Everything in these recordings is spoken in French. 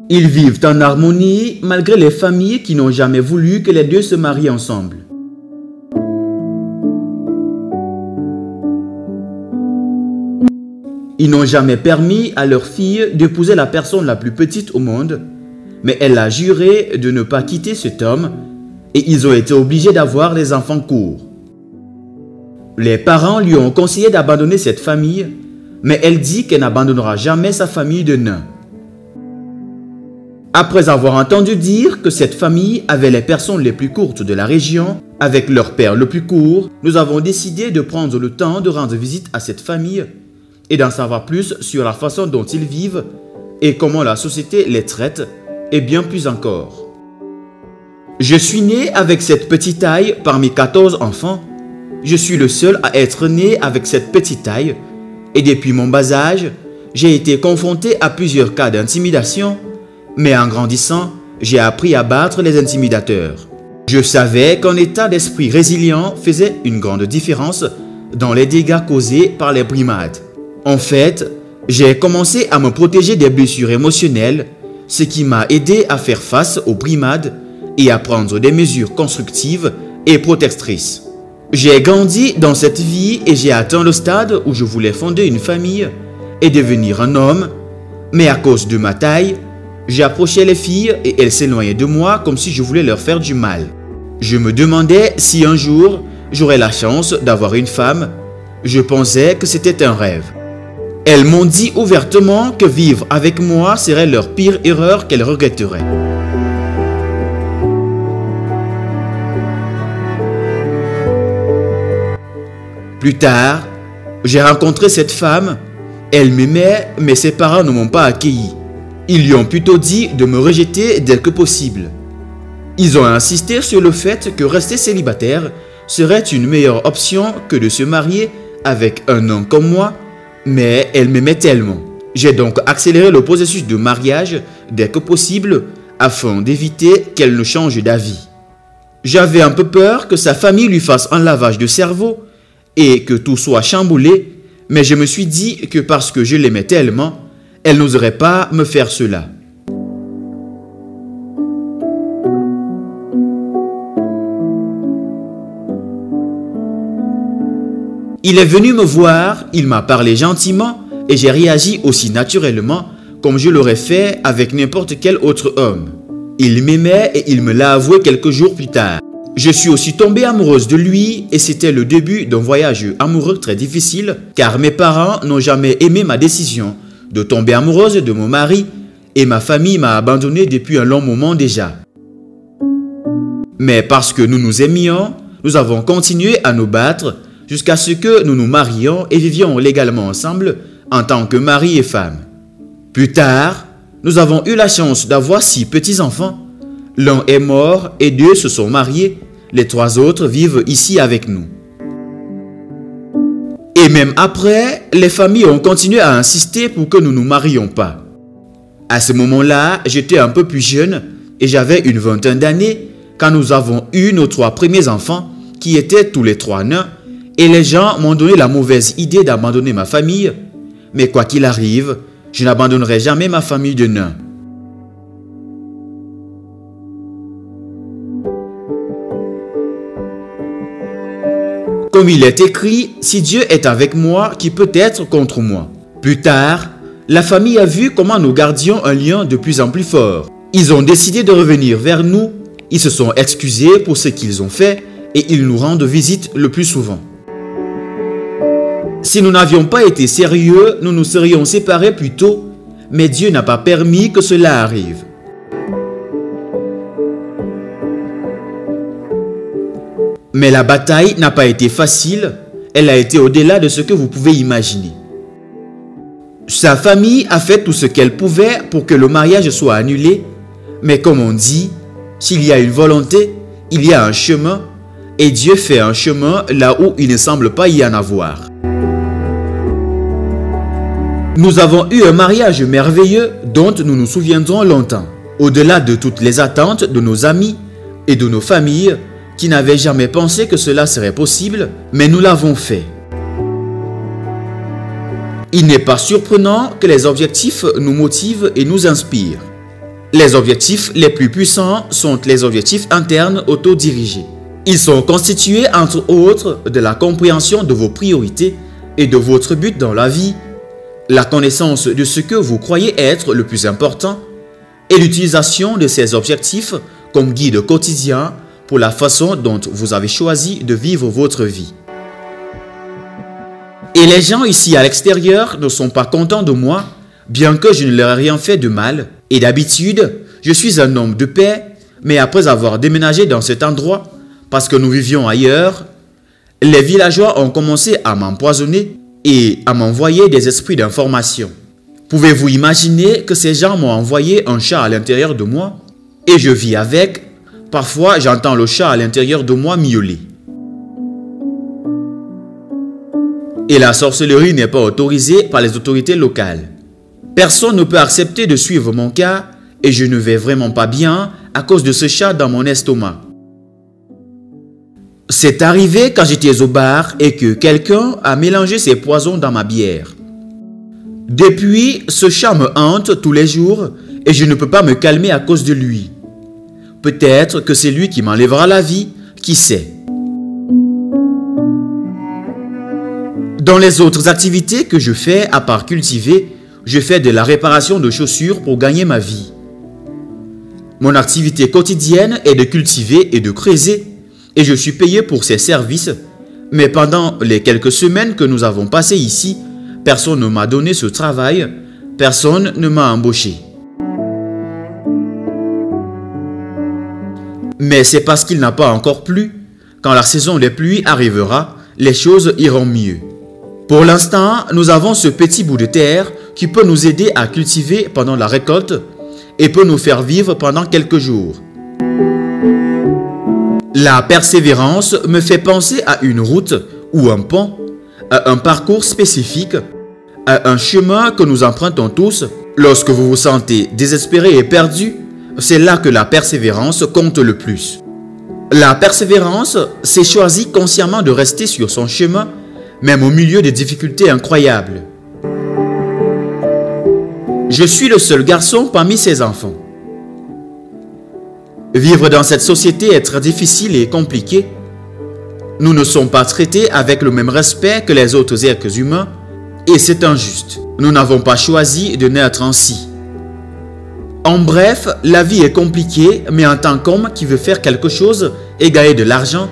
Ils vivent en harmonie malgré les familles qui n'ont jamais voulu que les deux se marient ensemble. Ils n'ont jamais permis à leur fille d'épouser la personne la plus petite au monde, mais elle a juré de ne pas quitter cet homme et ils ont été obligés d'avoir des enfants courts. Les parents lui ont conseillé d'abandonner cette famille, mais elle dit qu'elle n'abandonnera jamais sa famille de nains. Après avoir entendu dire que cette famille avait les personnes les plus courtes de la région, avec leur père le plus court, nous avons décidé de prendre le temps de rendre visite à cette famille et d'en savoir plus sur la façon dont ils vivent et comment la société les traite, et bien plus encore. Je suis né avec cette petite taille parmi 14 enfants. Je suis le seul à être né avec cette petite taille et depuis mon bas âge, j'ai été confronté à plusieurs cas d'intimidation, mais en grandissant, j'ai appris à battre les intimidateurs. Je savais qu'un état d'esprit résilient faisait une grande différence dans les dégâts causés par les brimades. En fait, j'ai commencé à me protéger des blessures émotionnelles, ce qui m'a aidé à faire face aux brimades et à prendre des mesures constructives et protectrices. J'ai grandi dans cette vie et j'ai atteint le stade où je voulais fonder une famille et devenir un homme, mais à cause de ma taille, j'approchais les filles et elles s'éloignaient de moi comme si je voulais leur faire du mal. Je me demandais si un jour j'aurais la chance d'avoir une femme. Je pensais que c'était un rêve. Elles m'ont dit ouvertement que vivre avec moi serait leur pire erreur qu'elles regretteraient. Plus tard, j'ai rencontré cette femme. Elle m'aimait, mais ses parents ne m'ont pas accueilli. Ils lui ont plutôt dit de me rejeter dès que possible. Ils ont insisté sur le fait que rester célibataire serait une meilleure option que de se marier avec un homme comme moi, mais elle m'aimait tellement. J'ai donc accéléré le processus de mariage dès que possible afin d'éviter qu'elle ne change d'avis. J'avais un peu peur que sa famille lui fasse un lavage de cerveau et que tout soit chamboulé, mais je me suis dit que parce que je l'aimais tellement, elle n'oserait pas me faire cela. Il est venu me voir, il m'a parlé gentiment et j'ai réagi aussi naturellement comme je l'aurais fait avec n'importe quel autre homme. Il m'aimait et il me l'a avoué quelques jours plus tard. Je suis aussi tombée amoureuse de lui et c'était le début d'un voyage amoureux très difficile car mes parents n'ont jamais aimé ma décision de tomber amoureuse de mon mari et ma famille m'a abandonné depuis un long moment déjà. Mais parce que nous nous aimions, nous avons continué à nous battre jusqu'à ce que nous nous marions et vivions légalement ensemble en tant que mari et femme. Plus tard, nous avons eu la chance d'avoir 6 petits-enfants. L'un est mort et 2 se sont mariés. Les 3 autres vivent ici avec nous. Et même après, les familles ont continué à insister pour que nous ne nous marions pas. À ce moment-là, j'étais un peu plus jeune et j'avais une vingtaine d'années quand nous avons eu nos 3 premiers enfants qui étaient tous les 3 nains et les gens m'ont donné la mauvaise idée d'abandonner ma famille. Mais quoi qu'il arrive, je n'abandonnerai jamais ma famille de nains. Comme il est écrit, si Dieu est avec moi, qui peut être contre moi? Plus tard, la famille a vu comment nous gardions un lien de plus en plus fort. Ils ont décidé de revenir vers nous, ils se sont excusés pour ce qu'ils ont fait et ils nous rendent visite le plus souvent. Si nous n'avions pas été sérieux, nous nous serions séparés plus tôt, mais Dieu n'a pas permis que cela arrive. Mais la bataille n'a pas été facile, elle a été au-delà de ce que vous pouvez imaginer. Sa famille a fait tout ce qu'elle pouvait pour que le mariage soit annulé, mais comme on dit, s'il y a une volonté, il y a un chemin, et Dieu fait un chemin là où il ne semble pas y en avoir. Nous avons eu un mariage merveilleux dont nous nous souviendrons longtemps, au-delà de toutes les attentes de nos amis et de nos familles, qui n'avaient jamais pensé que cela serait possible, mais nous l'avons fait. Il n'est pas surprenant que les objectifs nous motivent et nous inspirent. Les objectifs les plus puissants sont les objectifs internes autodirigés. Ils sont constitués entre autres de la compréhension de vos priorités et de votre but dans la vie, la connaissance de ce que vous croyez être le plus important et l'utilisation de ces objectifs comme guide quotidien pour la façon dont vous avez choisi de vivre votre vie. Et les gens ici à l'extérieur ne sont pas contents de moi, bien que je ne leur ai rien fait de mal. Et d'habitude, je suis un homme de paix, mais après avoir déménagé dans cet endroit, parce que nous vivions ailleurs, les villageois ont commencé à m'empoisonner et à m'envoyer des esprits d'information. Pouvez-vous imaginer que ces gens m'ont envoyé un chat à l'intérieur de moi et je vis avec? Parfois, j'entends le chat à l'intérieur de moi miauler. Et la sorcellerie n'est pas autorisée par les autorités locales. Personne ne peut accepter de suivre mon cas et je ne vais vraiment pas bien à cause de ce chat dans mon estomac. C'est arrivé quand j'étais au bar et que quelqu'un a mélangé ses poisons dans ma bière. Depuis, ce chat me hante tous les jours et je ne peux pas me calmer à cause de lui. Peut-être que c'est lui qui m'enlèvera la vie, qui sait. Dans les autres activités que je fais, à part cultiver, je fais de la réparation de chaussures pour gagner ma vie. Mon activité quotidienne est de cultiver et de creuser, et je suis payé pour ces services, mais pendant les quelques semaines que nous avons passées ici, personne ne m'a donné ce travail, personne ne m'a embauché. Mais c'est parce qu'il n'a pas encore plu. Quand la saison des pluies arrivera, les choses iront mieux. Pour l'instant, nous avons ce petit bout de terre qui peut nous aider à cultiver pendant la récolte et peut nous faire vivre pendant quelques jours. La persévérance me fait penser à une route ou un pont, à un parcours spécifique, à un chemin que nous empruntons tous. Lorsque vous vous sentez désespéré et perdu, c'est là que la persévérance compte le plus. La persévérance, c'est choisir consciemment de rester sur son chemin, même au milieu des difficultés incroyables. Je suis le seul garçon parmi ses enfants. Vivre dans cette société est très difficile et compliqué. Nous ne sommes pas traités avec le même respect que les autres êtres humains et c'est injuste. Nous n'avons pas choisi de naître ainsi. En bref, la vie est compliquée, mais en tant qu'homme qui veut faire quelque chose et gagner de l'argent,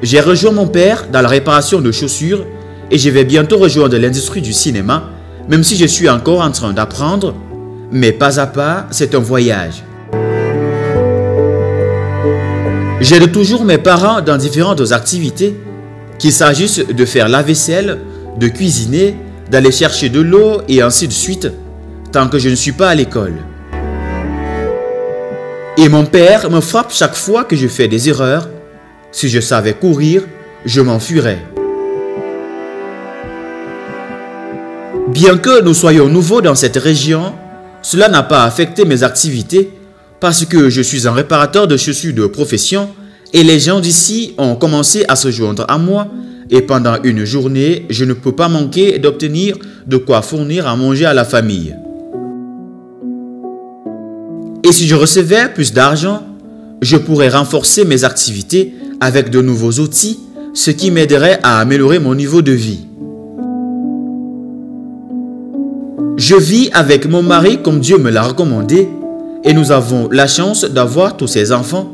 j'ai rejoint mon père dans la réparation de chaussures et je vais bientôt rejoindre l'industrie du cinéma, même si je suis encore en train d'apprendre, mais pas à pas, c'est un voyage. J'aide toujours mes parents dans différentes activités, qu'il s'agisse de faire la vaisselle, de cuisiner, d'aller chercher de l'eau et ainsi de suite, tant que je ne suis pas à l'école. Et mon père me frappe chaque fois que je fais des erreurs. Si je savais courir, je m'enfuirais. Bien que nous soyons nouveaux dans cette région, cela n'a pas affecté mes activités parce que je suis un réparateur de chaussures de profession et les gens d'ici ont commencé à se joindre à moi et pendant une journée, je ne peux pas manquer d'obtenir de quoi fournir à manger à la famille. Et si je recevais plus d'argent, je pourrais renforcer mes activités avec de nouveaux outils, ce qui m'aiderait à améliorer mon niveau de vie. Je vis avec mon mari comme Dieu me l'a recommandé et nous avons la chance d'avoir tous ces enfants.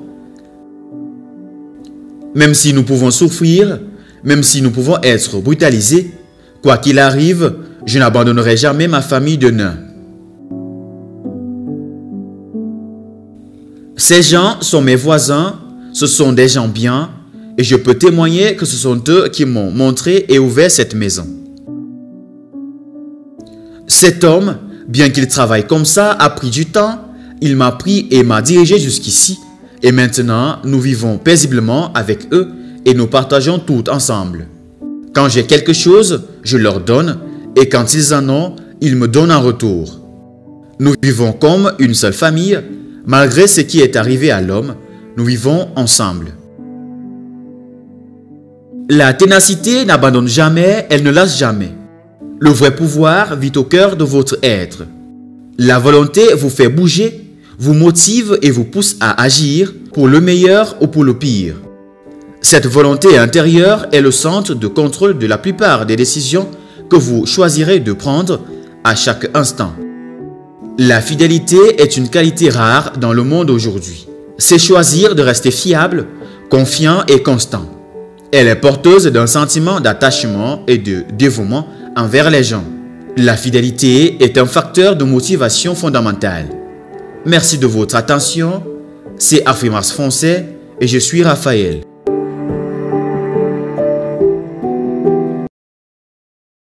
Même si nous pouvons souffrir, même si nous pouvons être brutalisés, quoi qu'il arrive, je n'abandonnerai jamais ma famille de nains. Ces gens sont mes voisins, ce sont des gens bien et je peux témoigner que ce sont eux qui m'ont montré et ouvert cette maison. Cet homme, bien qu'il travaille comme ça, a pris du temps, il m'a pris et m'a dirigé jusqu'ici et maintenant nous vivons paisiblement avec eux et nous partageons tout ensemble. Quand j'ai quelque chose, je leur donne et quand ils en ont, ils me donnent en retour. Nous vivons comme une seule famille. Malgré ce qui est arrivé à l'homme, nous vivons ensemble. La ténacité n'abandonne jamais, elle ne lâche jamais. Le vrai pouvoir vit au cœur de votre être. La volonté vous fait bouger, vous motive et vous pousse à agir pour le meilleur ou pour le pire. Cette volonté intérieure est le centre de contrôle de la plupart des décisions que vous choisirez de prendre à chaque instant. La fidélité est une qualité rare dans le monde aujourd'hui. C'est choisir de rester fiable, confiant et constant. Elle est porteuse d'un sentiment d'attachement et de dévouement envers les gens. La fidélité est un facteur de motivation fondamental. Merci de votre attention. C'est Afrimas Français et je suis Raphaël.